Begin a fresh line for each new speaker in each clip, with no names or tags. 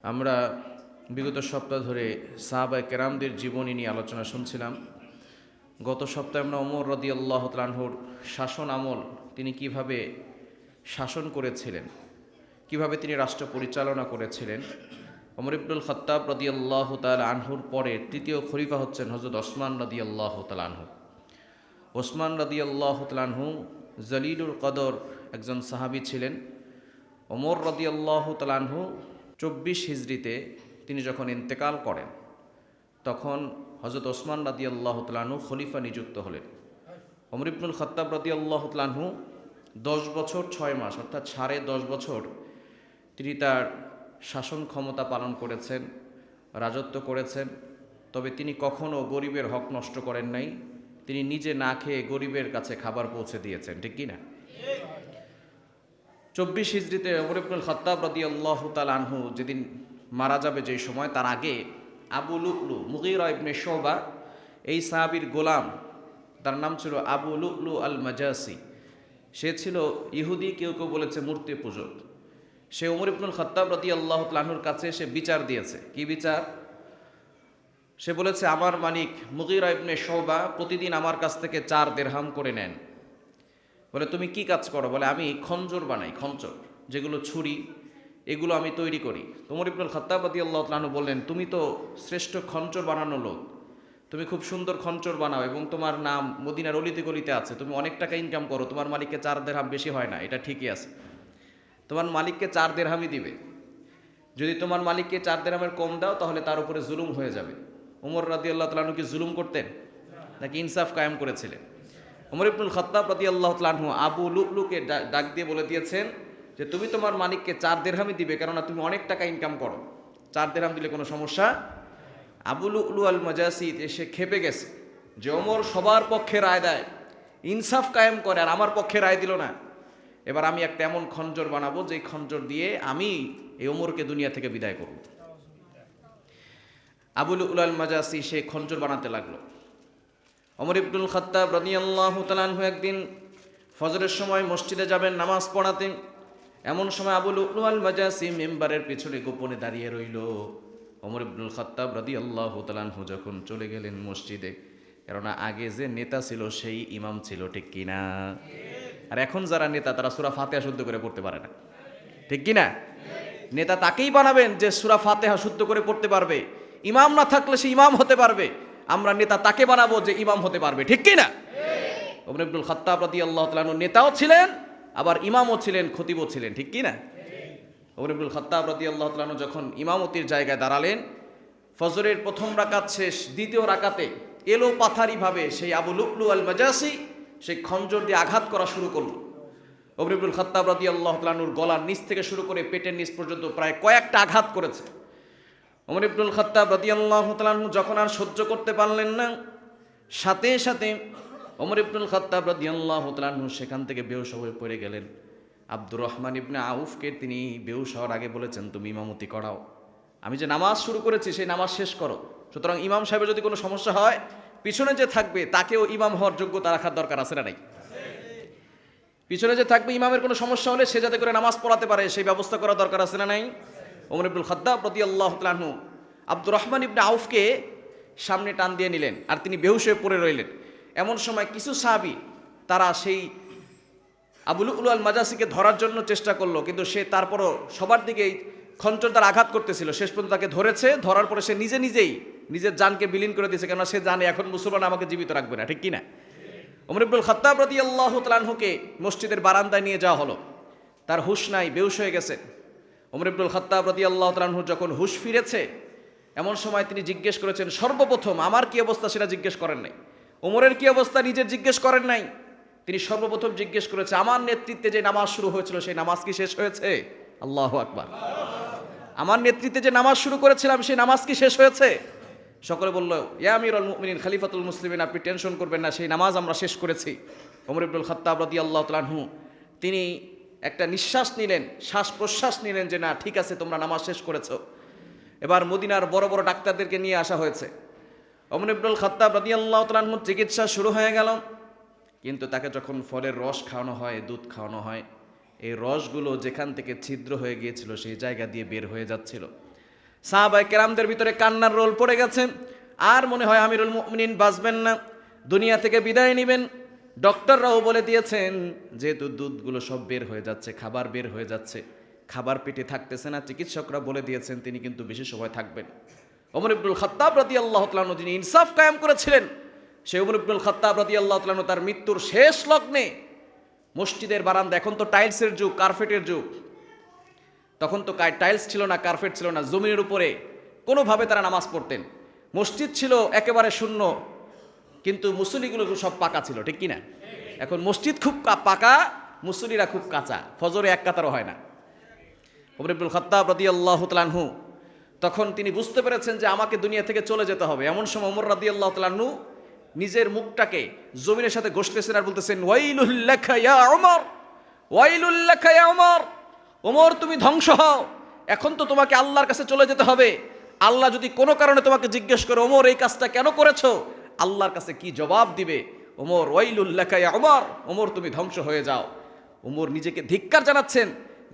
আমরা বিগত সপ্তাহ ধরে সাহাবায়ে কেরামদের জীবনী নিয়ে আলোচনা শুনছিলাম। গত সপ্তাহে আমরা ওমর রাদিয়াল্লাহু তাআলা আনহুর শাসন আমল, তিনি কিভাবে শাসন করেছিলেন, কিভাবে তিনি রাষ্ট্র পরিচালনা করেছিলেন। ওমর ইবনুল খাত্তাব রাদিয়াল্লাহু তাআলা আনহুর পরে তৃতীয় খলিফা হচ্ছেন হযরত ওসমান রাদিয়াল্লাহু তাআলা আনহু। ওসমান রাদিয়াল্লাহু তাআলা আনহু জলিলুল কদর একজন সাহাবী ছিলেন। ওমর রাদিয়াল্লাহু তাআলা আনহু 24 হিজরিতে তিনি যখন ইন্তেকাল করেন, তখন হযরত ওসমান রাদিয়াল্লাহু তাআলা আনহু খলিফা নিযুক্ত হলেন। ওমর ইবনুল খাত্তাব রাদিয়াল্লাহু তাআলা আনহু 10 বছর 6 মাস অর্থাৎ 10.5 বছর তিনি তার শাসন ক্ষমতা পালন করেছেন, রাজত্ব করেছেন। তবে তিনি কখনও গরিবের হক নষ্ট করেন নাই। তিনি নিজে না খেয়ে গরিবের কাছে খাবার পৌঁছে দিয়েছেন, ঠিক কি না? 24 হিজরিতে ওমর ইবনুল খাত্তাব রাদিয়াল্লাহু তাআলা আনহু যেদিন মারা যাবে, যেই সময়, তার আগে আবু লু'লু মুগীরা ইবনে শুবা, এই সাহাবীর গোলাম, তার নাম ছিল আবু লু'লু আল মাজাসি। সে ছিল ইহুদি, কেউ কেউ বলেছে মূর্তি পূজক। সে ওমর ইবনুল খাত্তাব রাদিয়াল্লাহু তাআলা আনহুর কাছে সে বিচার দিয়েছে। কি বিচার? সে বলেছে, আমার মালিক মুগীরা ইবনে শুবা প্রতিদিন আমার কাছ থেকে 4 দিরহাম করে নেন। বলে, তুমি কি কাজ করো? বলে, আমি খঞ্জর বানাই, খঞ্জর, যেগুলো ছুরি, এগুলো আমি তৈরি করি। ওমর ইবনুল খাত্তাব রাদিয়াল্লাহু তাআলা আনহু বললেন, তুমি তো শ্রেষ্ঠ খঞ্জর বানানো লোক, তুমি খুব সুন্দর খঞ্জর বানাও এবং তোমার নাম মদিনার অলিতে গলিতে আছে, তুমি অনেক টাকা ইনকাম করো, তোমার মালিককে 4 দিরহাম বেশি হয় না, এটা ঠিকই আছে। তোমার মালিককে 4 দিরহামই দিবে। যদি তোমার মালিককে 4 দিরহামের কম দাও, তাহলে তার উপরে জুলুম হয়ে যাবে। ওমর রাদিয়াল্লাহু তাআলা আনহু কি জুলুম করতেন নাকি ইনসাফ কায়েম করেছিলেন? ওমর ইবনুল খাত্তাব রাদিয়াল্লাহু তাআলা আনহু আবু লু'লুকে ডাক দিয়ে বলে দিয়েছেন যে, তুমি তোমার মালিককে 4 দিরহামই দিবে, কেননা তুমি অনেক টাকা ইনকাম করো, 4 দিরহাম দিলে কোনো সমস্যা। আবু লু'লু আল মাজাসি এসে খেপে গেছে যে ওমর সবার পক্ষে রায় দেয়, ইনসাফ কায়েম করে, আর আমার পক্ষে রায় দিল না। এবার আমি একটা এমন খঞ্জর বানাবো যেই খঞ্জর দিয়ে আমি এই ওমরকে দুনিয়া থেকে বিদায় করব। আবু লু'লু আল মাজাসি সে খঞ্জর বানাতে লাগলো। ওমর ইবনুল খাত্তাব রাদিয়াল্লাহু তাআলা আনহু একদিন ফজরের সময় মসজিদে যাবেন নামাজ পড়াতে। এমন সময় আবু লু'লু আল মাজাসি মিম্বারের পিছনে গোপনে দাঁড়িয়ে রইল। ওমর ইবনুল খাত্তাব রাদিয়াল্লাহু তাআলা আনহু যখন চলে গেলেন মসজিদে, কেননা আগে যে নেতা ছিল সেই ইমাম ছিল, ঠিক কিনা? আর এখন যারা নেতা, তারা সূরা ফাতিহা শুদ্ধ করে পড়তে পারে না, ঠিক কিনা? নেতা তাকেই বানাবেন যে সূরা ফাতিহা শুদ্ধ করে পড়তে পারবে। ইমাম না থাকলে সে ইমাম হতে পারবে। আমরা নেতা তাকে বানাবো যে ইমাম হতে পারবে, ঠিক কিনা? ওমর ইবনুল খাত্তাব রাদিয়াল্লাহু তাআলা আনহু নেতাও ছিলেন, আবার ইমামও ছিলেন, খতিবও ছিলেন, ঠিক কিনা? ওমর ইবনুল খাত্তাব রাদিয়াল্লাহু তাআলা আনহু যখন ইমামতির জায়গায় দাঁড়ালেন, ফজরের প্রথম রাকাত শেষ, দ্বিতীয় রাকাতে এলো পাথারিভাবে সেই আবু লু'লু আল মাজাসি সেই খঞ্জর দিয়ে আঘাত করা শুরু করল। ওমর ইবনুল খাত্তাব রাদিয়াল্লাহু তাআলা আনহুর গলার নিচ থেকে শুরু করে পেটের নিচ পর্যন্ত প্রায় কয়েকটা আঘাত করেছে। ওমর ইবনুল খাত্তাব রাদিয়াল্লাহু তাআলা আনহু যখন আর সহ্য করতে পারলেন না, সাথে সাথে ওমর ইবনুল খাত্তাব রাদিয়াল্লাহু তাআলা আনহু সেখান থেকে বেহুশ হয়ে পড়ে গেলেন। আব্দুর রহমান ইবনে আউফকে তিনি বেহুশ হওয়ার আগে বলেছেন, তুমি ইমামতি করাও, আমি যে নামাজ শুরু করেছি সেই নামাজ শেষ করো। সুতরাং ইমাম সাহেবের যদি কোনো সমস্যা হয়, পিছনে যে থাকবে তাকেও ইমাম হওয়ার যোগ্যতা রাখার দরকার আছে না নাই? পিছনে যে থাকবে, ইমামের কোনো সমস্যা হলে সে যাতে করে নামাজ পড়াতে পারে সেই ব্যবস্থা করা দরকার আছে না নাই? ওমর ইবনুল খাত্তাব রাদিয়াল্লাহু তাআলা আনহু আব্দুর রহমান ইবনে আউফকে সামনে টান দিয়ে নিলেন, আর তিনি বেহুশ হয়ে পড়ে রইলেন। এমন সময় কিছু সাহাবী তারা সেই আবু লু'লু আল মাজাসিকে ধরার জন্য চেষ্টা করলো, কিন্তু সে তারপরও সবার দিকেই খঞ্জর দ্বারা আঘাত করতেছিল। শেষ পর্যন্ত তাকে ধরেছে, ধরার পরে সে নিজেই নিজের জানকে বিলীন করে দিয়েছে, কেননা সে জানে এখন মুসলমান আমাকে জীবিত রাখবে না, ঠিক কিনা? ওমর ইবনুল খাত্তাব রাদিয়াল্লাহু তাআলা আনহুকে মসজিদের বারান্দায় নিয়ে যাওয়া হলো। তার হুঁশ নাই, বেহুশ হয়ে গেছে। ওমর ইবনুল খাত্তাব রাদিয়াল্লাহু তাআলা আনহু যখন হুঁশ ফিরেছে, এমন সময় তিনি জিজ্ঞেস করেছেন, সর্বপ্রথম আমার কি অবস্থা সেটা জিজ্ঞেস করেন নাই। ওমরের কি অবস্থা নিজের জিজ্ঞেস করেন নাই। তিনি সর্বপ্রথম জিজ্ঞেস করেছে, আমার নেতৃত্বে যে নামাজ শুরু হয়েছিল সেই নামাজ কি শেষ হয়েছে? আল্লাহু আকবার। আমার নেতৃত্বে যে নামাজ শুরু করেছিলাম সেই নামাজ কি শেষ হয়েছে? সকলে বলল, ইয়া আমিরুল মুমিনিন, খলিফাতুল মুসলিমিন, আপনি টেনশন করবেন না, সেই নামাজ আমরা শেষ করেছি। ওমর ইবনুল খাত্তাব রাদিয়াল্লাহু তাআলা আনহু তিনি একটা নিঃশ্বাস নিলেন, শ্বাস প্রশ্বাস নিলেন যে না, ঠিক আছে, তোমরা নামাজ শেষ করেছো। এবার মদিনার বড় বড় ডাক্তারদেরকে নিয়ে আসা হয়েছে। ওমর ইবনুল খাত্তাব রাদিয়াল্লাহু তাআলা আনহুর চিকিৎসা শুরু হয়ে গেল। কিন্তু তাকে যখন ফলের রস খাওয়ানো হয়, দুধ খাওয়ানো হয়, এই রসগুলো যেখান থেকে ছিদ্র হয়ে গিয়েছিল সেই জায়গা দিয়ে বের হয়ে যাচ্ছিল। সাহাবায়ে কেরামদের ভিতরে কান্নার রোল পড়ে গেছে, আর মনে হয় আমিরুল মুমিনিন বাঁচবেন না, দুনিয়া থেকে বিদায় নেবেন। ডক্টররাও বলে দিয়েছেন যেহেতু দুধগুলো সব বের হয়ে যাচ্ছে, খাবার বের হয়ে যাচ্ছে, খাবার পেটে থাকতেছে না, চিকিৎসকরা বলে দিয়েছেন তিনি কিন্তু বেশি সময় থাকবেন। ওমর ইবনুল খাত্তাব রাদিয়াল্লাহু তাআলা আনহু যিনি ইনসাফ কায়েম করেছিলেন, সেই ওমর ইবনুল খাত্তাব রাদিয়াল্লাহু তাআলা আনহু তার মৃত্যুর শেষ লগ্নে মসজিদের বারান্দা, এখন তো টাইলসের যুগ, কার্পেটের যুগ, তখন তো টাইলস ছিল না, কার্পেট ছিল না, জমিনের উপরে কোনোভাবে তারা নামাজ পড়তেন। মসজিদ ছিল একেবারে শূন্য, কিন্তু মুসল্লিগুলো সব পাকা ছিল, ঠিক কিনা? এখন মসজিদ খুব পাকা, মুসল্লিরা খুব কাঁচা, ফজরে এক কাতারও হয় না। ওমর ইবনুল খাত্তাব রাদিয়াল্লাহু তাআলা আনহু তখন তিনি বুঝতে পেরেছেন যে আমাকে দুনিয়া থেকে চলে যেতে হবে। এমন সময় ওমর রাদিয়াল্লাহু তাআলা আনহু নিজের মুখটাকে জমিনের সাথে ঘষতেছেন আর বলতেছেন, ওয়াইলুল লাকা ইয়া ওমর, ওয়াইলুল লাকা ইয়া ওমর, ওমর তুমি ধ্বংস হও, এখন তো তোমাকে আল্লাহর কাছে চলে যেতে হবে। আল্লাহ যদি কোনো কারণে তোমাকে জিজ্ঞেস করে ওমর এই কাজটা কেন করেছো, আল্লাহর কাছে কি জবাব দিবে? ওমর ওয়াইলুল লাকা ইয়া ওমর, ওমর তুমি ধ্বংস হয়ে যাও। ওমর নিজেকে ধিক্কার জানাচ্ছেন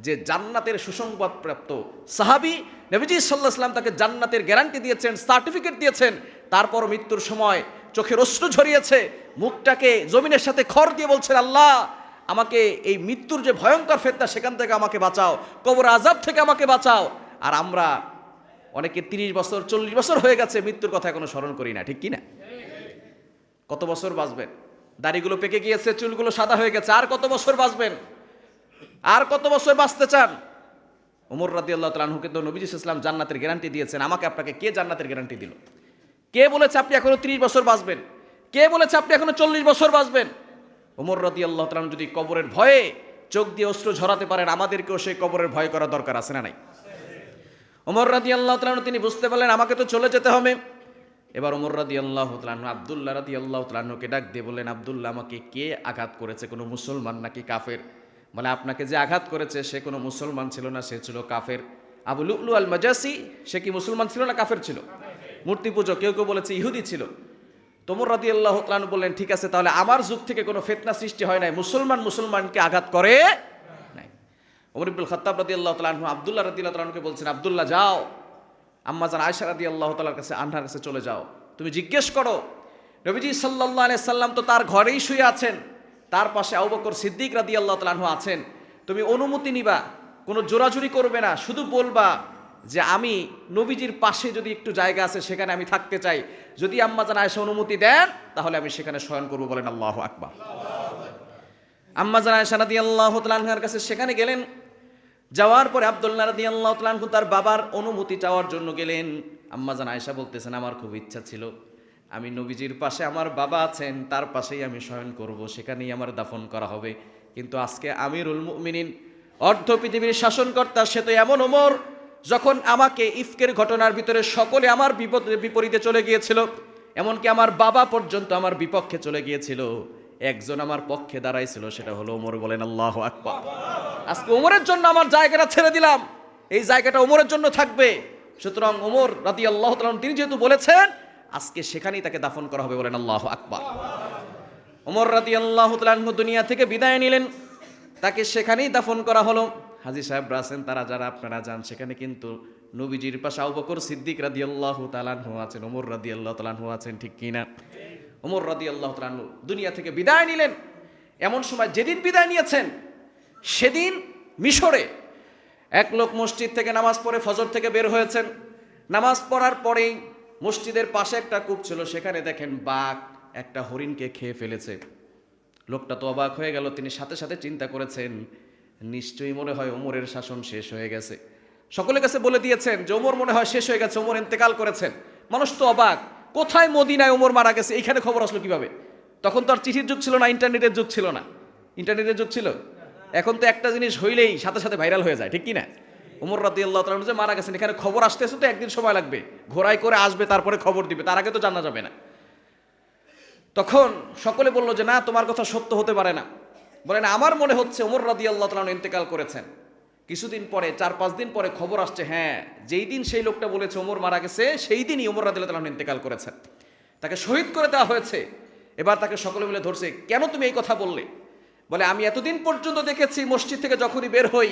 যে জান্নাতের সুসংবাদপ্রাপ্ত সাহাবী, নবীজি সাল্লাল্লাহু আলাইহি ওয়াসাল্লাম তাকে জান্নাতের গ্যারান্টি দিয়েছেন, সার্টিফিকেট দিয়েছেন, তারপর মৃত্যুর সময় চোখের অশ্রু ঝরিয়েছে, মুখটাকে জমিনের সাথে খড় দিয়ে বলছেন, আল্লাহ আমাকে এই মৃত্যুর যে ভয়ঙ্কর ফিতনা সেখান থেকে আমাকে বাঁচাও, কবর আযাব থেকে আমাকে বাঁচাও। আর আমরা অনেকে 30 বছর 40 বছর হয়ে গেছে মৃত্যুর কথা এখনো স্মরণ করি না, ঠিক কিনা? কত বছর বাঁচবেন? দাড়িগুলো পেকে গিয়েছে, চুলগুলো সাদা হয়ে গেছে, আর কত বছর বাঁচবেন? আর কত বছর বাঁচতে চান? ওমর রাদিয়াল্লাহু তাআলা আনহুকে তো নবী সাল্লাল্লাহু আলাইহি ওয়াসাল্লাম জান্নাতের গ্যারান্টি দিয়েছেন, আমাকে আপনাকে কে জান্নাতের গ্যারান্টি দিল? কে বলেছে আপনি এখনো 30 বছর বাঁচবেন? কে বলেছে আপনি এখনো 40 বছর বাঁচবেন? ওমর রাদিয়াল্লাহু তাআলা যদি কবরের ভয়ে চোখ দিয়ে অশ্রু ঝরাতে পারেন, আমাদেরকেও সেই কবরের ভয় করা দরকার আছে না নাই? ওমর রাদিয়াল্লাহু তাআলা তিনি বুঝতে পারলেন আমাকে তো চলে যেতে হবে। এবার ওমর রাদিয়াল্লাহু তাআলা আব্দুল্লাহ রাদিয়াল্লাহু তাআলাকে ডাক দিয়ে বললেন, আব্দুল্লাহ আমাকে কে আঘাত করেছে, কোনো মুসলমান নাকি কাফের? মানে আপনাকে যে আঘাত করেছে সে কোনো মুসলমান ছিল না, সে ছিল কাফের। আবু লুলু আল মাজাসি, সে কি মুসলমান ছিল না কাফের ছিল? মূর্তি পূজক, কেউ কেউ বলেছে ইহুদি ছিল। ওমর রাদিয়াল্লাহু তাআলা বললেন, ঠিক আছে, তাহলে আমার যুগ থেকে কোনো ফিতনা সৃষ্টি হয় নাই, মুসলমানকে আঘাত করে নাই। ওমর ইবনুল খাত্তাব রাদিয়াল্লাহু তাআলা আনহু আব্দুল্লাহ রাদিয়াল্লাহু তাআলাকে বলছেন, আব্দুল্লাহ যাও, আম্মা জান আয়েশা রাদিয়াল্লাহু তাআলার কাছে, আনহার কাছে চলে যাও, তুমি জিজ্ঞেস করো নবীজি সাল্লাল্লাহু আলাইহি সাল্লাম তো তার ঘরেই শুয়ে আছেন, তার পাশে আবু বকর সিদ্দিক রাদিয়াল্লাহু তাআলা আনহু আছেন, তুমি অনুমতি নিবা, কোনো জোরাজুরি করবে না, শুধু বলবা যে আমি নবীজির পাশে যদি একটু জায়গা আছে সেখানে আমি থাকতে চাই, যদি আম্মা জান আয়েশা অনুমতি দেন তাহলে আমি সেখানে শয়ন করব, বলেন আল্লাহু আকবার। আম্মা জান আয়েশা রাদিয়াল্লাহু তাআলা আনহার কাছে সেখানে গেলেন, যাওয়ার পরে আব্দুল্লাহ রাদিয়াল্লাহু তাআলা আনহু তার বাবার অনুমতি চাওয়ার জন্য গেলেন। আম্মা জান আয়েশা বলতেছেন, আমার খুব ইচ্ছা ছিল আমি নবীজির পাশে, আমার বাবা আছেন তার পাশেই আমি শয়ন করব, সেখানেই আমার দাফন করা হবে, কিন্তু আজকে আমিরুল মুমিনিন, অর্ধ পৃথিবীর শাসনকর্তা, সে তো এমন ওমর, যখন আমাকে ইফকের ঘটনার ভিতরে সকলে আমার বিপরীতে চলে গিয়েছিল, এমনকি আমার বাবা পর্যন্ত আমার বিপক্ষে চলে গিয়েছিল, একজন আমার পক্ষে দাঁড়াইছিল, সেটা হলো ওমর, বলেন আল্লাহু আকবার। আজকে ওমরের জন্য আমার জায়গাটা ছেড়ে দিলাম, এই জায়গাটা ওমরের জন্য থাকবে, সুতরাং ওমর রাদিয়াল্লাহু তাআলা তিনি যেহেতু বলেছেন আজকে সেখানেই তাকে দাফন করা হবে, বলেন আল্লাহু আকবার। ওমর রাদিয়াল্লাহু তাআলা দুনিয়া থেকে বিদায় নিলেন, তাকে সেখানেই দাফন করা হলো। হাজী সাহেবরা আছেন, তারা যারা আপনারা যান, সেখানে কিন্তু নবীজির পাশে আবু বকর সিদ্দিক রাদিয়াল্লাহু তাআলা আনহু আছেন, ওমর রাদিয়াল্লাহু তাআলা আনহু আছেন, ঠিক কিনা? ওমর রাদিয়াল্লাহু তাআলা আনহু দুনিয়া থেকে বিদায় নিলেন। এমন সময় যেদিন বিদায় নিয়েছেন সেদিন মিশরে এক লোক মসজিদ থেকে নামাজ পড়ে ফজর থেকে বের হয়েছেন, নামাজ পড়ার পরেই মসজিদের পাশে একটা কূপ ছিল, সেখানে দেখেন বাঘ একটা হরিণকে খেয়ে ফেলেছে। লোকটা তো অবাক হয়ে গেল, তিনি সাথে সাথে চিন্তা করেছেন নিশ্চয়ই মনে হয় ওমরের শাসন শেষ হয়ে গেছে। সকলের কাছে বলে দিয়েছেন যে ওমর মনে হয় শেষ হয়ে গেছে, ওমর ইন্তেকাল করেছেন। মানুষ তো অবাক, কোথায় মদিনায় ওমর মারা গেছে, এইখানে খবর আসলো কিভাবে? তখন তো আর চিঠির যুগ ছিল না, ইন্টারনেটের যুগ ছিল না। ইন্টারনেটের যুগ ছিল, এখন তো একটা জিনিস হইলেই সাথে সাথে ভাইরাল হয়ে যায়, ঠিক কিনা? ওমর রাদিয়াল্লাহু তাআলা যে মারা গেছেন, এখানে খবর আসতেছে তো একদিন সময় লাগবে, ঘোড়ায় করে আসবে, তারপরে খবর দিবে, তার আগে তো জানা যাবে না। তখন সকলে বলল যে না, তোমার কথা সত্য হতে পারে না। বলেন আমার মনে হচ্ছে ওমর রাদিয়াল্লাহু তাআলা ইন্তেকাল করেছেন। কিছুদিন পরে, 4-5 দিন পরে খবর আসছে, হ্যাঁ যেই দিন সেই লোকটা বলেছে ওমর মারা গেছে সেই দিনই ওমর রাদিয়াল্লাহু তাআলা ইন্তেকাল করেছেন, তাকে শহীদ করে দেওয়া হয়েছে। এবার তাকে সকলে মিলে ধরছে, কেন তুমি এই কথা বললে? বলে আমি এতদিন পর্যন্ত দেখেছি মসজিদ থেকে যখনই বের হই,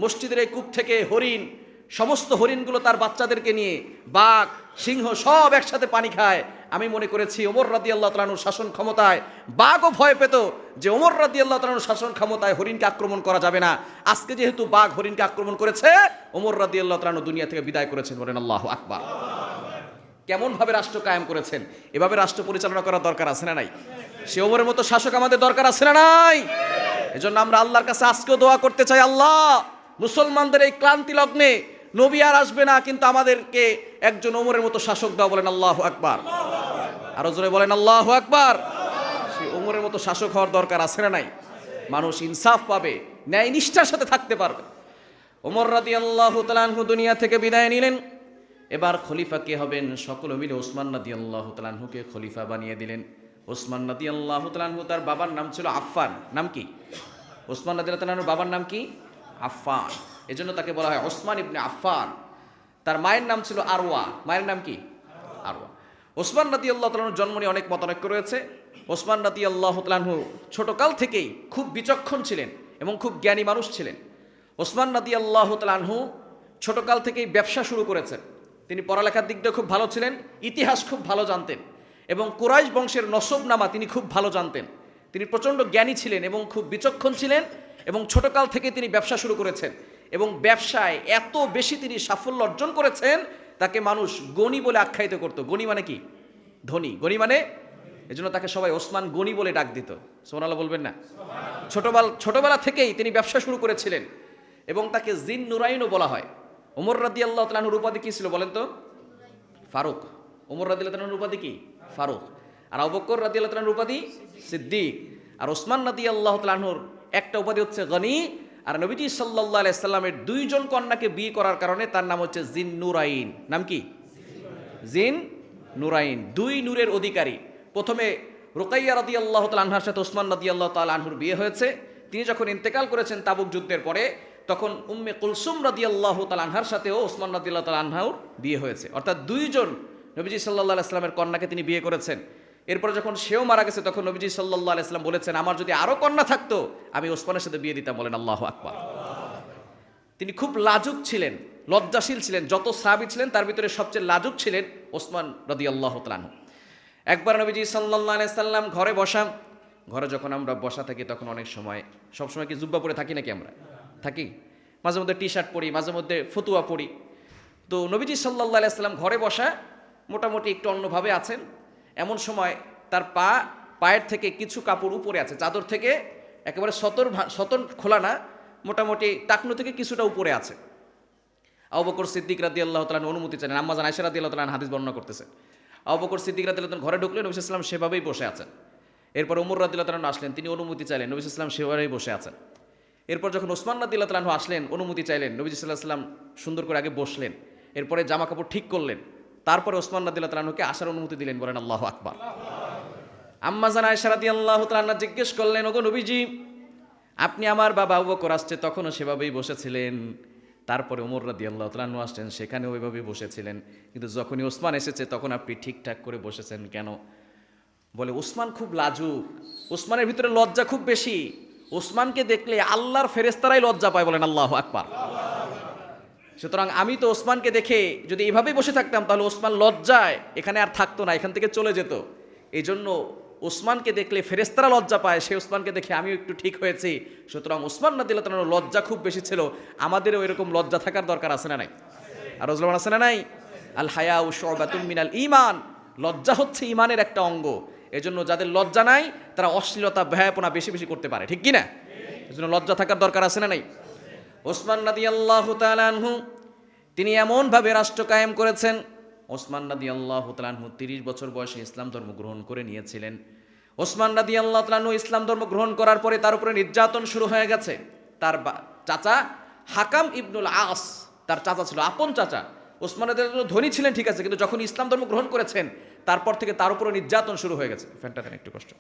মসজিদের এই কূপ থেকে হরিণ সমস্ত হরিণগুলো তার বাচ্চাদেরকে নিয়ে, বাঘ সিংহ সব একসাথে পানি খায়। আমি মনে করেছি ওমর রাদিয়াল্লাহু তাআলা আনহুর শাসন ক্ষমতায় বাঘও ভয় পেত যে ওমর রাদিয়াল্লাহু তাআলা আনহুর শাসন ক্ষমতায় হরিণকে আক্রমণ করা যাবে না। আজকে যেহেতু বাঘ হরিণকে আক্রমণ করেছে, ওমর রাদিয়াল্লাহু তাআলা আনহু দুনিয়া থেকে বিদায় করেছেন। বলেন আল্লাহু আকবার। কেমন ভাবে রাষ্ট্র কায়েম করেছেন, এভাবে রাষ্ট্র পরিচালনা করার দরকার আছে না নাই? সে ওমরের মতো শাসক আমাদের দরকার আছে না নাই? এজন্য আমরা আল্লাহর কাছে আজকেও দোয়া করতে চাই, আল্লাহ মুসলমানদের এই ক্লান্তি লগ্নে নবী আর আসবে না, কিন্তু আমাদেরকে একজন ওমরের মতো শাসক দাও। বলেন আল্লাহু আকবার। আরো জোরে বলেন আল্লাহু আকবার। সে ওমরের মতো শাসক হওয়ার দরকার আছে না নাই? মানুষ ইনসাফ পাবে, ন্যায় নিষ্ঠার সাথে থাকতে পারবে। ওমর রাদিয়াল্লাহু তাআলা আনহু দুনিয়া থেকে বিদায় নিলেন। এবার খলিফা কে হবেন? সকলে মিলে ওসমান রাদিয়াল্লাহু তাআলা আনহুকে খলিফা বানিয়ে দিলেন। ওসমান রাদিয়াল্লাহু তাআলা আনহু, তার বাবার নাম ছিল আফফান। নাম কি? ওসমান রাদিয়াল্লাহু তাআলা আনহুর বাবার নাম কি? আফফান। এজন্য তাকে বলা হয় ওসমান ইবনে আফফান। তার মায়ের নাম ছিল আরওয়া। মায়ের নাম কি? আরওয়া। ওসমান রাদিয়াল্লাহু তাআলা আনহুর জন্ম নিয়ে অনেক মতানৈক্য রয়েছে। ওসমান রাদিয়াল্লাহু তাআলা আনহু ছোটকাল থেকেই খুব বিচক্ষণ ছিলেন এবং খুব জ্ঞানী মানুষ ছিলেন। ওসমান রাদিয়াল্লাহু তাআলা আনহু ছোটকাল থেকেই ব্যবসা শুরু করেছেন। তিনি পড়ালেখার দিক দিয়ে খুব ভালো ছিলেন, ইতিহাস খুব ভালো জানতেন এবং কুরাইশ বংশের নসবনামা তিনি খুব ভালো জানতেন। তিনি প্রচণ্ড জ্ঞানী ছিলেন এবং খুব বিচক্ষণ ছিলেন এবং ছোটকাল থেকে তিনি ব্যবসা শুরু করেছেন এবং ব্যবসায় এত বেশি তিনি সাফল্য অর্জন করেছেন, তাকে মানুষ গণি বলে আখ্যায়িত করত। গণি মানে কি? ধনী। গণি মানে, এজন্য তাকে সবাই ওসমান গণি বলে ডাক দিত। সুবহানাল্লাহ বলবেন না? ছোটবেলা থেকেই তিনি ব্যবসা শুরু করেছিলেন এবং তাকে জিন নুরাইনও বলা হয়। ওমর রাদিয়াল্লাহু তাআলা আনহুর উপাধি কি ছিল বলেন তো? ফারুক। ওমর রাদিয়াল্লাহু তাআলা আনহুর উপাধি কি? ফারুক। আর আবু বকর রাদিয়াল্লাহু তাআলা আনহুর উপাধি সিদ্দিক। আর ওসমান রাদিয়াল্লাহু তাআলা আনহুর একটা উপাধি হচ্ছে গনি। আর নবীজি সাল্লাল্লাহু আলাইহি সাল্লামের দুইজন কন্যাকে বিয়ে করার কারণে তার নাম হচ্ছে জিন নুরাইন। নাম কি? জিন নুরাইন, দুই নূরের অধিকারী। প্রথমে রুকাইয়া রাদিয়াল্লাহু তাআলা আনহার সাথে ওসমান রাদিয়াল্লাহু তাআলা আনহুর বিয়ে হয়েছে। তিনি যখন ইন্তেকাল করেছেন তাবুক যুদ্ধের পরে, তখন উম্মে কুলসুম রাদিয়াল্লাহু তাআলা আনহার সাথেও ওসমান রাদিয়াল্লাহু তাআলা আনহার বিয়ে হয়েছে। অর্থাৎ দুইজন নবীজি সাল্লাল্লাহু আলাইহি সাল্লামের কন্যাকে তিনি বিয়ে করেছেন। এরপরে যখন সেও মারা গেছে, তখন নবীজি সাল্লাল্লাহু আলাইহি সাল্লাম বলেছেন, আমার যদি আরো কন্যা থাকতো আমি ওসমানের সাথে বিয়ে দিতাম। বলেন আল্লাহু আকবার। তিনি খুব লাজুক ছিলেন, লজ্জাশীল ছিলেন। যত সাহাবী ছিলেন তার ভিতরে সবচেয়ে লাজুক ছিলেন ওসমান রাদিয়াল্লাহু তাআলা আনহু। একবার নবীজি সাল্লাল্লাহু আলাইহি সাল্লাম ঘরে বসা, ঘরে যখন আমরা বসা থাকি তখন অনেক সময়, সবসময় কি জুব্বা পরে থাকি নাকি? আমরা থাকি, মাঝে মধ্যে টি শার্ট পরি, মাঝে মধ্যে ফতুয়া পরি। তো নবীজি সাল্লাল্লাহু আলাইহি সাল্লাম ঘরে বসা মোটামুটি একটু অন্যভাবে আছেন। এমন সময় তার পায়ের থেকে কিছু কাপড় উপরে আছে, চাদর থেকে একেবারে সতর খোলা না, মোটামুটি টাকনু থেকে কিছুটা উপরে আছে। আবু বকর সিদ্দিক রাদিয়াল্লাহু তাআলা অনুমতি চাইলেন। আম্মা জান আয়েশা রাদিয়াল্লাহু তাআলা হাদিস বর্ণনা করতেছে। আবু বকর সিদ্দিক রাদিয়াল্লাহু তাআলা ঘরে ঢুকলেন, নবী সাল্লাল্লাহু আলাইহি ওয়াসাল্লাম সেভাবেই বসে আছেন। এরপর ওমর রাদিয়াল্লাহু তাআলা আসলেন, তিনি অনুমতি চাইলেন, নবী সাল্লাল্লাহু আলাইহি ওয়াসাল্লাম সেভাবেই বসে আছেন। এরপর যখন ওসমান রাদিয়াল্লাহু তাআলা আসলেন, অনুমতি চাইলেন, নবী সাল্লাল্লাহু আলাইহি ওয়াসাল্লাম সুন্দর করে আগে বসলেন, এরপরে জামা কাপড় ঠিক করলেন, তারপরে ওসমান রাদিয়াল্লাহু তাআলাকে আসার অনুমতি দিলেন। বলেন আল্লাহু আকবার। আম্মা জান আয়েশা রাদিয়াল্লাহু তাআলা জিজ্ঞেস করলেন, ওগো নবীজি, আপনি আমার বাবা আবু বকর আসছে তখনও সেভাবেই বসেছিলেন, তারপরে ওমর রাদিয়াল্লাহু তাআলা আসছেন সেখানেও ওইভাবেই বসেছিলেন, কিন্তু যখনই ওসমান এসেছে তখন আপনি ঠিকঠাক করে বসেছেন কেন? বলে ওসমান খুব লাজুক, ওসমানের ভিতরে লজ্জা খুব বেশি, ওসমানকে দেখলে আল্লাহর ফেরেশতারাই লজ্জা পায়। বলেন আল্লাহু আকবার। সুতরাং আমি তো ওসমানকে দেখে যদি এইভাবেই বসে থাকতাম তাহলে ওসমান লজ্জায় এখানে আর থাকতো না, এখান থেকে চলে যেত। এই জন্য ওসমানকে দেখলে ফেরেশতারা লজ্জা পায়, সেই ওসমানকে দেখে আমিও একটু ঠিক হয়েছি। সুতরাং ওসমান রাদিয়াল্লাহু তাআলার লজ্জা খুব বেশি ছিল, আমাদেরও এরকম লজ্জা থাকার দরকার আছে না নাই? আর রসুল আছে না নাই? আল হায়াউ শুবাতুম মিনাল ঈমান, লজ্জা হচ্ছে ঈমানের একটা অঙ্গ। এজন্য যাদের লজ্জা নাই তারা অশ্লীলতা ব্যয়াপনা বেশি বেশি করতে পারে, ঠিক কি না? এজন্য লজ্জা থাকার দরকার আছে না নাই? ওসমান রাদিয়াল্লাহু তাআলা আনহু তিনি এমনভাবে রাষ্ট্র কায়েম করেছেন। ওসমান রাদিয়াল্লাহু তাআলা আনহু 30 বছর বয়সে ইসলাম ধর্ম গ্রহণ করে নিয়েছিলেন। ওসমান রাদিয়াল্লাহু তাআলা আনহু ইসলাম ধর্ম গ্রহণ করার পরে তার উপরে নির্যাতন শুরু হয়ে গেছে। তার চাচা হাকাম ইবনুল আস, তার চাচা ছিল, আপন চাচা। ওসমান রাদিয়াল্লাহু তাআলা ধনী ছিলেন ঠিক আছে, কিন্তু যখন ইসলাম ধর্ম গ্রহণ করেছেন তারপর থেকে তার উপরে নির্যাতন শুরু হয়ে গেছে। ফ্যানটা দেন একটু কষ্ট।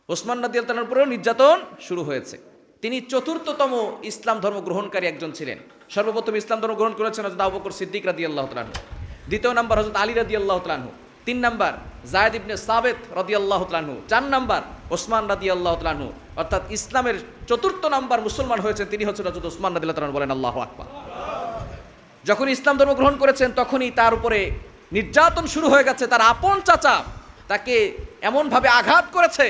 ওসমান রাদিয়াল্লাহু তাআলার উপরেও নির্যাতন শুরু হয়েছে। তিনি চতুর্থতম ইসলাম ধর্ম গ্রহণকারী একজন ছিলেন। সর্বপ্রথম ইসলাম ধর্ম গ্রহণ করেছেন হযরত আবু বকর সিদ্দিক রাদিয়াল্লাহু তাআলা আনহু, দ্বিতীয় নাম্বার হযরত আলী রাদিয়াল্লাহু তাআলা আনহু, 3 নাম্বার যায়েদ ইবনে সাবিত রাদিয়াল্লাহু তাআলা আনহু, 4 নাম্বার ওসমান রাদিয়াল্লাহু তাআলা আনহু। অর্থাৎ ইসলামের চতুর্থ নাম্বার মুসলমান হয়েছেন তিনি হচ্ছেন হযরত ওসমান রাদিয়াল্লাহু তাআলা। বলেন আল্লাহু আকবার। যখন ইসলাম ধর্ম গ্রহণ করেছেন তখনই তার উপরে নির্যাতন শুরু হয়ে গেছে। তার আপন চাচা তাকে এমনভাবে আঘাত করেছে,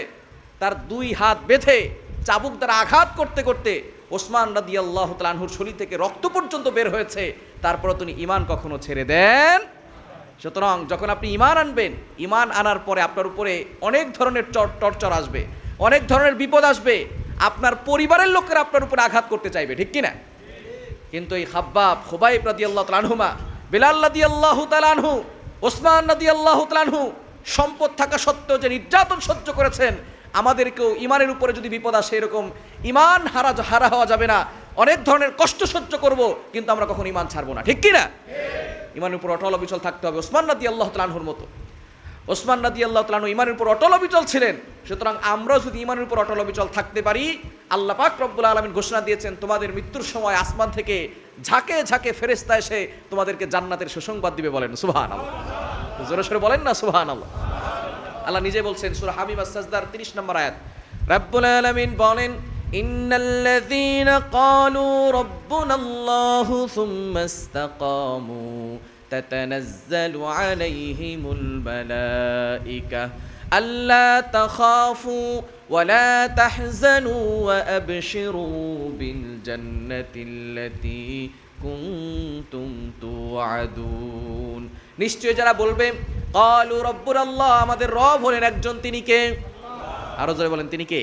তার 2 হাত বেঁধে চাবুক দ্বারা আঘাত করতে করতে ওসমান রাদিয়াল্লাহু তাআলা আনহুর শরীর থেকে রক্ত পর্যন্ত বের হয়েছে। তারপর তিনি ঈমান কখনো ছেড়ে দেন। সুতরাং যখন আপনি ঈমান আনবেন, ঈমান আনার পরে আপনার উপরে অনেক ধরনের টর্চার আসবে, অনেক ধরনের বিপদ আসবে, আপনার পরিবারের লোকেরা আপনার উপরে আঘাত করতে চাইবে, ঠিক কিনা? কিন্তু এই খুবাইব রাদিয়াল্লাহু তাআলা আনহুমা, বেলাল রাদিয়াল্লাহু তাআলা আনহু, ওসমান রাদিয়াল্লাহু তাআলা আনহু সম্পদ থাকা সত্ত্বেও যে নির্যাতন সহ্য করেছেন, আমাদেরকেও ঈমানের উপরে যদি বিপদ আসে এরকম ঈমান হারা হওয়া যাবে না। অনেক ধরনের কষ্ট সহ্য করব, কিন্তু আমরা কখনো ঈমান ছাড়বো না, ঠিক কিনা? ঈমানের উপর অটল অবিচল থাকতে হবে ওসমান রাদিয়াল্লাহু তাআলা আনহুর মতো। ওসমান রাদিয়াল্লাহু তাআলা আনহু ঈমানের উপর অটল অবিচল ছিলেন। সুতরাং আমরাও যদি ঈমানের উপর অটল অবিচল থাকতে পারি, আল্লাহ পাক রব্বুল আলামিন ঘোষণা দিয়েছেন তোমাদের মৃত্যুর সময় আসমান থেকে ঝাঁকে ঝাঁকে ফেরেশতা এসে তোমাদেরকে জান্নাতের সুসংবাদ দিবে। বলেন সুবহানাল্লাহ, জোরে সোরে বলেন না সুবহানাল্লাহ। আল্লাহ নিজে বলছেন সূরা হামিম আস-সাজদার 30 নম্বর আয়াত, রব্বুল আলামিন বলেন ইন্নাল্লাযীনা ক্বালু রাব্বুনাল্লাহু সুম্মা ইসতাকামু তাতানাজ্জালু আলাইহিমুল মালায়েকা আল্লা তাখাফু ওয়া লা তাহজানু ওয়া আবশিরু বিল জান্নাতিল্লাতী কুনতুম তুআদুন। নিশ্চয় যারা বলবে ক্বালু রাব্বুনাল্লাহ, আমাদের রব হলেন একজন, তিনি কে? আরো জোরে বলেন, তিনি কে?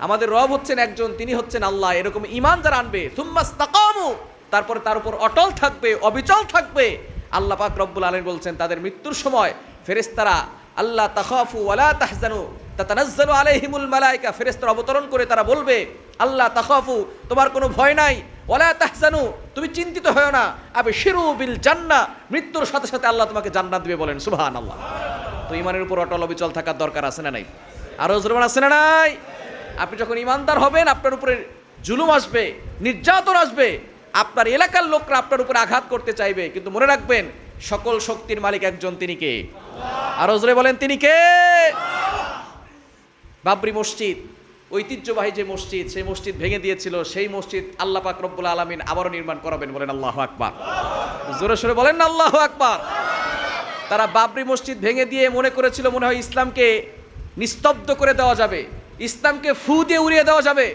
আমাদের রব হচ্ছেন একজন, তিনি হচ্ছেন আল্লাহ। এরকম ঈমান যারা আনবে, সুম্মা ইসতাকামু, তারপরে তার উপর অটল থাকবে, অবিচল থাকবে, আল্লাহ পাক রব্বুল আলামিন বলছেন তাদের মৃত্যুর সময় ফেরেশতারা আল্লাহ তাখাফু ওয়া লা তাহজানু তাতানাজ্জালু আলাইহিমুল মালায়েকা, ফেরেশতারা অবতরণ করে তারা বলবে আল্লাহ তাখাফু, তোমার কোনো ভয় নাই, ওয়া লা তাহজানু, তুমি চিন্তিত হয়ো না, আবশিরু বিল জান্নাহ, মৃত্যুর সাথে সাথে আল্লাহ তোমাকে জান্নাত দিবে। বলেন সুবহানাল্লাহ। তো ঈমানের উপর অটল অবিচল থাকার দরকার আছে না নাই? আরো জোরে আছে না নাই? আপনি যখন ঈমানদার হবেন, আপনার উপরে জুলুম আসবে, নির্যাতন আসবে, আপনার এলাকার লোকরা আপনার উপরে আঘাত করতে চাইবে, কিন্তু মনে রাখবেন সকল শক্তির মালিক একজন, তিনি কে? আরো জোরে বলেন, তিনি কে? বাবরি মসজিদ, ঐতিহ্যবাহী যে মসজিদ, সেই মসজিদ ভেঙে দিয়েছিল, সেই মসজিদ আল্লাহ পাক রব্বুল আলামিন আবারও নির্মাণ করাবেন। বলেন আল্লাহু আকবার। জোরে সোরে বলেন না আল্লাহু আকবার। তারা বাবরি মসজিদ ভেঙে দিয়ে মনে করেছিল মনে হয় ইসলামকে নিস্তব্ধ করে দেওয়া যাবে, ইসলামকে ফু দিয়ে উড়িয়ে দেওয়া যাবে,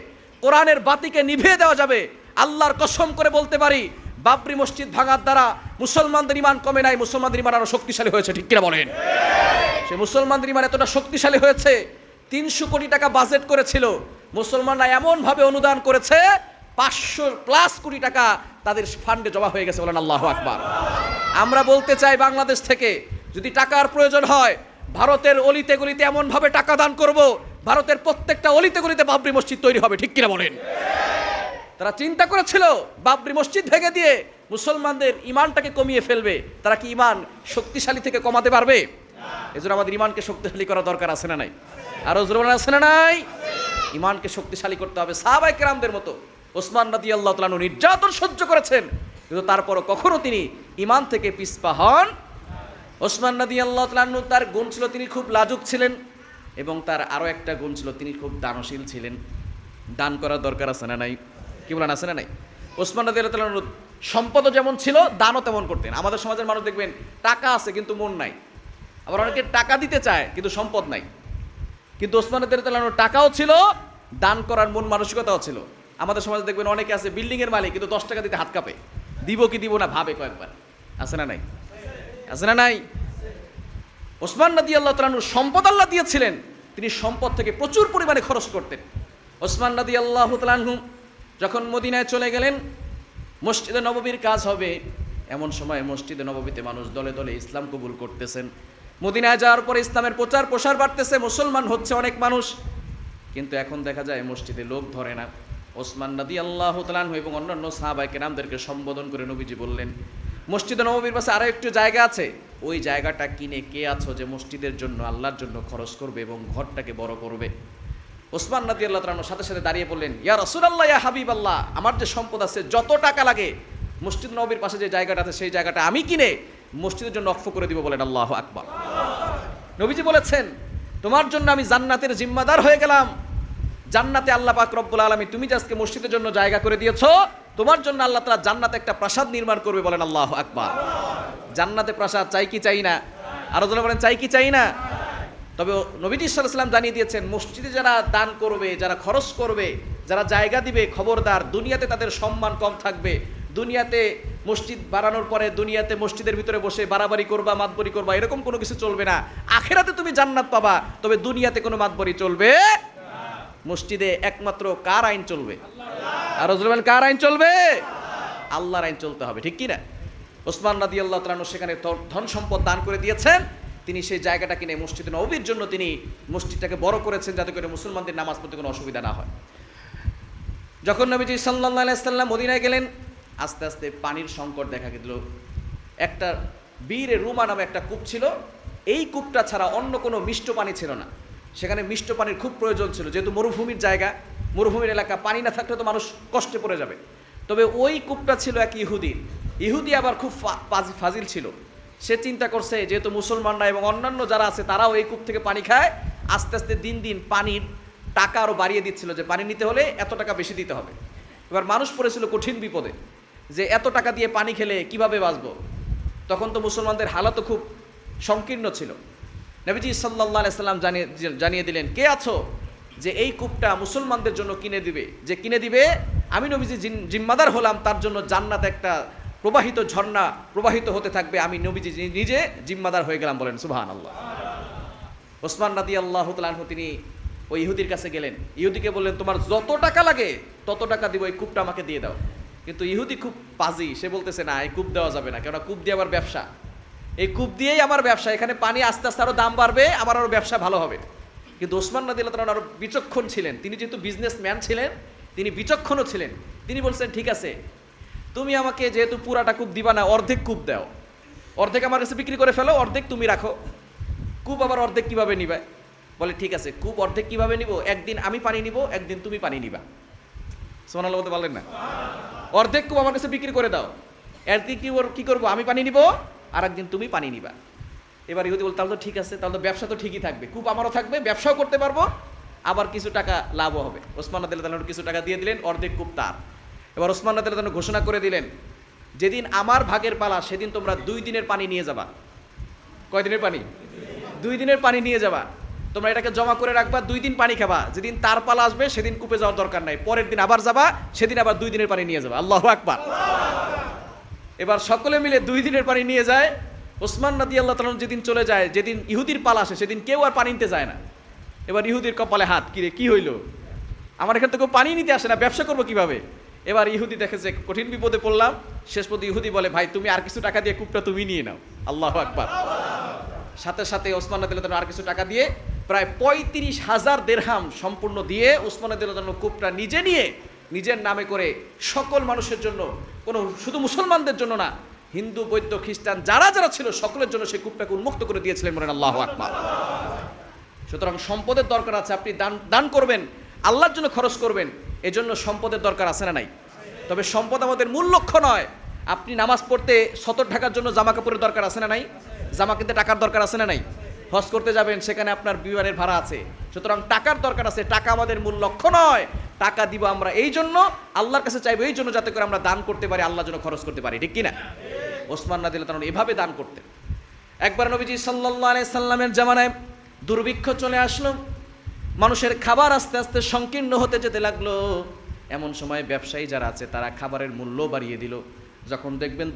কোরআনের বাতিকে নিভিয়ে দেওয়া যাবে। আল্লাহর কসম করে বলতে পারি, বাবরি মসজিদ ভাঙার দ্বারা মুসলমানদের ঈমান কমে নাই, মুসলমানদের ঈমান আরো শক্তিশালী হয়েছে, ঠিক কিনা বলেন? সে মুসলমানদের ঈমান এতটা শক্তিশালী হয়েছে, 300 কোটি টাকা বাজেট করেছিল, মুসলমানরা এমনভাবে অনুদান করেছে 500+ কোটি টাকা তাদের ফান্ডে জমা হয়ে গেছে। বলেন আল্লাহু আকবার। আমরা বলতে চাই, বাংলাদেশ থেকে যদি টাকার প্রয়োজন হয়, ভারতের অলিতে গলিতে এমনভাবে টাকা দান করব, ভারতের প্রত্যেকটা অলিতে গলিতে বাবরি মসজিদ তৈরি হবে, ঠিক কিনা বলেন? তারা চিন্তা করেছিল বাবরি মসজিদ ভেঙে দিয়ে মুসলমানদের ঈমানটাকে কমিয়ে ফেলবে। তারা কি ঈমান শক্তিশালী থেকে কমাতে পারবে? এজন্য আমাদের ঈমানকে শক্তিশালী করা দরকার আছে না নাই? আরো জোরে আছে না নাই? ঈমানকে শক্তিশালী করতে হবে। সাহাবায়ে কেরামদের মতো ওসমান রাদিয়াল্লাহু তাআলা নির্যাতন সহ্য করেছেন, কিন্তু তারপরও কখনো তিনি ঈমান থেকে পিছপা হন। ওসমান রাদিয়াল্লাহু তাআলা তার গুণ ছিল, তিনি খুব লাজুক ছিলেন, এবং তার আরো একটা গুণ ছিল, তিনি খুব দানশীল ছিলেন। দান করার দরকার আছে না নাই? কি বলেন, আছে না নাই? ওসমান রাদিয়াল্লাহু তাআলা সম্পদও যেমন ছিল, দানও তেমন করতেন। আমাদের সমাজের মানুষ দেখবেন টাকা আছে কিন্তু মন নাই, আবার অনেকে টাকা দিতে চায় কিন্তু সম্পদ নাই। কিন্তু ওসমান রাদিয়াল্লাহু তাআলা টাকাও ছিল, দান করার মন মানসিকতাও ছিল। আমাদের সমাজে দেখবেন অনেকে আছে বিল্ডিং এর মালিক, কিন্তু 10 টাকা দিতে হাত কাঁপে, দিব কি দিব না ভাবে কয়েকবার। আছে না নাই? আছে না নাই? ওসমান রাদিয়াল্লাহু তাআলা সম্পদ আল্লাহ দিয়েছিলেন, তিনি সম্পদ থেকে প্রচুর পরিমাণে খরচ করতেন। ওসমান রাদিয়াল্লাহু তাআলা যখন মদিনায় চলে গেলেন, মসজিদে নববীর কাজ হবে, এমন সময় মসজিদে নববীতে মানুষ দলে দলে ইসলাম কবুল করতেছেন। মদিনায় যাওয়ার পরে ইসলামের প্রচার প্রসার বাড়তেছে, মুসলমান হচ্ছে অনেক মানুষ, কিন্তু এখন দেখা যায় মসজিদে লোক ধরে না। ওসমান রাদিয়াল্লাহু তাআলা এবং অন্যান্য সাহাবায়ে কেরামদেরকে সম্বোধন করে নবীজি বললেন, মসজিদে নববীর পাশে আরো একটু জায়গা আছে, ওই জায়গাটা কিনে কে আছো যে মসজিদের জন্য, আল্লাহর জন্য খরচ করবে এবং ঘরটাকে বড় করবে? ওসমান রাদিয়াল্লাহু তাআলা সাথে সাথে দাঁড়িয়ে বললেন, ইয়া রাসূলুল্লাহ, ইয়া হাবিবাল্লাহ, আমার যে সম্পদ আছে, যত টাকা লাগে, মসজিদ নববীর পাশে যে জায়গাটা আছে সেই জায়গাটা আমি কিনে মসজিদের জন্য ওয়াকফ করে দিব। বলেন আল্লাহু আকবার। নবীজি বলেছেন, তোমার জন্য আমি জান্নাতের জিম্মাদার হয়ে গেলাম। জান্নাতে আল্লাহ পাক রব্বুল আলামিন তুমি যে আজকে মসজিদের জন্য জায়গা করে দিয়েছো, তোমার জন্য আল্লাহ তাআলা জান্নাতে একটা প্রাসাদ নির্মাণ করবে, বলেন আল্লাহু আকবার। জান্নাতে প্রাসাদ চাই কি চাই না? আরো জোরে বলেন, চাই কি চাই না? তবে নবীজি সাল্লাল্লাহু আলাইহি ওয়াসাল্লাম জানিয়ে দিয়েছেন, মসজিদে যারা দান করবে, যারা খরচ করবে, যারা জায়গা দিবে, খবরদার দুনিয়াতে তাদের সম্মান কম থাকবে। দুনিয়াতে মসজিদ বানানোর পরে দুনিয়াতে মসজিদের ভিতরে বসে বাড়াবাড়ি করবা, মাতবরি করবা, এরকম কোনো কিছু চলবে না। আখিরাতে তুমি জান্নাত পাবা, তবে দুনিয়াতে কোনো মাতবরি চলবে না। মসজিদে একমাত্র কার আইন চলবে? আর রাসূল কার আইন চলবে? আল্লাহর আইন চলতে হবে, ঠিক কি না? ওসমান রাদিয়াল্লাহু তাআলা আনহু সেখানে ধন সম্পদ দান করে দিয়েছেন। তিনি সেই জায়গাটা কিনে মসজিদ নববীর জন্য তিনি মসজিদটাকে বড় করেছেন, যাতে করে মুসলমানদের নামাজ পড়তে কোনো অসুবিধা না হয়। যখন নবীজি সাল্লাল্লাহু আলাইহি ওয়াসাল্লাম মদিনায় গেলেন, আস্তে আস্তে পানির সংকট দেখা দিল। একটা বীরে রুমা নামে একটা কূপ ছিল, এই কূপটা ছাড়া অন্য কোনো মিষ্ট পানি ছিল না। সেখানে মিষ্ট পানির খুব প্রয়োজন ছিল, যেহেতু মরুভূমির জায়গা, মরুভূমির এলাকা, পানি না থাকলে তো মানুষ কষ্টে পড়ে যাবে। তবে ওই কূপটা ছিল এক ইহুদির। ইহুদি আবার খুব ফাজিল ছিল। সে চিন্তা করছে, যেহেতু মুসলমানরা এবং অন্যান্য যারা আছে তারাও এই কূপ থেকে পানি খায়, আস্তে আস্তে দিন দিন পানির টাকা আরও বাড়িয়ে দিচ্ছিল, যে পানি নিতে হলে এত টাকা বেশি দিতে হবে। এবার মানুষ পড়েছিল কঠিন বিপদে, যে এত টাকা দিয়ে পানি খেলে কিভাবে বাঁচবো। তখন তো মুসলমানদের হালতও খুব সংকীর্ণ ছিল। নবীজি সাল্লাল্লাহু আলাইহি সাল্লাম জানিয়ে দিলেন, কে আছো যে এই কূপটা মুসলমানদের জন্য কিনে দিবে? যে কিনে দিবে, আমি নবীজি জিম্মাদার হলাম, তার জন্য জান্নাতে একটা প্রবাহিত ঝর্ণা প্রবাহিত হতে থাকবে। আমি নবীজি নিজে জিম্মাদার হয়ে গেলাম, বলেন সুবহানাল্লাহ। ওসমান রাদিয়াল্লাহু তাআলা আনহু তিনি ওই ইহুদির কাছে গেলেন, ইহুদিকে বললেন, তোমার যত টাকা লাগে তত টাকা দিব, এই কূপটা আমাকে দিয়ে দাও। কিন্তু ইহুদি খুব পাজি, সে বলতেছে, না, এই কূপ দেওয়া যাবে না, কেননা কূপ দিয়ে আমার ব্যবসা, এই কূপ দিয়েই আমার ব্যবসা, এখানে পানি আস্তে আস্তে আরও দাম বাড়বে, আমার আরও ব্যবসা ভালো হবে। কিন্তু ওসমান রাদিয়াল্লাহু তাআলা আরও বিচক্ষণ ছিলেন, তিনি যেহেতু বিজনেসম্যান ছিলেন, তিনি বিচক্ষণও ছিলেন। তিনি বলছেন, ঠিক আছে, তুমি আমাকে যেহেতু পুরাটা কূপ দিবা না, অর্ধেক কূপ দাও, অর্ধেক আমার কাছে বিক্রি করে ফেলো, অর্ধেক তুমি রাখো। কূপ আবার অর্ধেক কীভাবে নিবে? বলে, ঠিক আছে, কূপ অর্ধেক কীভাবে নিব? একদিন আমি পানি নিব, একদিন তুমি পানি নিবা। সুবহানাল্লাহ বলতে পারলেন না? অর্ধেক কূপ আমার কাছে বিক্রি করে দাও, একদিন কি করবো, আমি পানি নিব, আর একদিন তুমি পানি নিবা। এবার ইহুদি বলতে, তাহলে তো ঠিক আছে, তাহলে তো ব্যবসা তো ঠিকই থাকবে, কূপ আমারও থাকবে, ব্যবসাও করতে পারবো, আবার কিছু টাকা লাভও হবে। ওসমান রাদিয়াল্লাহু তাআলা কিছু টাকা দিয়ে দিলেন, অর্ধেক কূপ তার। এবার ওসমান রাদিয়াল্লাহু তাআলা ঘোষণা করে দিলেন, যেদিন আমার ভাগের পালা, সেদিন তোমরা 2 দিনের পানি নিয়ে যাবা। কয় দিনের পানি? 2 দিনের পানি নিয়ে যাবা। তোমরা এটাকে জমা করে রাখবা, 2 দিন পানি খাবা। যেদিন তার পালা আসবে সেদিন কূপে যাওয়ার দরকার নাই, পরের দিন আবার যাবা, সেদিন আবার 2 দিনের পানি নিয়ে যাবা। আল্লাহু আকবার। এবার সকলে মিলে 2 দিনের পানি নিয়ে যায়। ওসমান রাদিয়াল্লাহু তাআলা যেদিন চলে যায়, যেদিন ইহুদির পালা আসে, সেদিন কেউ আর পানি নিতে যায় না। এবার ইহুদির কপালে হাত, কিরে কি হইল, আমার এখান থেকে পানি নিতে আসে না, ব্যবসা করবো কিভাবে? এবার ইহুদি দেখে যে কঠিন বিপদে পড়লাম। শেষ পর্যন্ত ইহুদি বলে, ভাই তুমি আর কিছু টাকা দিয়ে কূপটা তুমি নিয়ে নাও। আল্লাহু আকবার। সাথে সাথে ওসমান রাদিয়াল্লাহু তাআলা আর কিছু টাকা দিয়ে প্রায় 35,000 দিরহাম সম্পূর্ণ দিয়ে ওসমান রাদিয়াল্লাহু তাআলা কূপটা নিজে নিয়ে নিজের নামে করে সকল মানুষের জন্য, কোনো শুধু মুসলমানদের জন্য না, হিন্দু, বৌদ্ধ, খ্রিস্টান যারা যারা ছিল সকলের জন্য সেই কূপটাকে উন্মুক্ত করে দিয়েছিলেন, বলেন আল্লাহু আকবার। সুতরাং সম্পদের দরকার আছে, আপনি দান করবেন, আল্লাহর জন্য খরচ করবেন, এজন্য সম্পদের দরকার আছে না নাই? তবে সম্পদ আমাদের মূল লক্ষ্য নয়। আপনি নামাজ পড়তে সতর ঢাকার জন্য জামা কাপড়ের দরকার আছে না নাই? জামা কিনতে টাকার দরকার আছে না নাই? হজ করতে যাবেন, সেখানে আপনার বিমানের ভাড়া আছে, সুতরাং টাকার দরকার আছে। টাকা আমাদের মূল লক্ষ্য নয়। টাকা দিব আমরা এই জন্য, আল্লাহর কাছে চাইবো এই জন্য, যাতে করে আমরা দান করতে পারি, আল্লাহর জন্য খরচ করতে পারি, ঠিক কিনা? ওসমান রাদিয়াল্লাহু তাআলা এভাবে দান করতেন। একবার নবীজি সাল্লাল্লাহু আলাইহি সাল্লামের জামানায় দুর্ভিক্ষ চলে আসলো, মানুষের খাবার আস্তে আস্তে সংকীর্ণ হতে যেতে লাগলো। এমন সময় ব্যবসায়ী যারা আছে তারা খাবারের মূল্য বাড়িয়ে দিল। যখন দেখবেন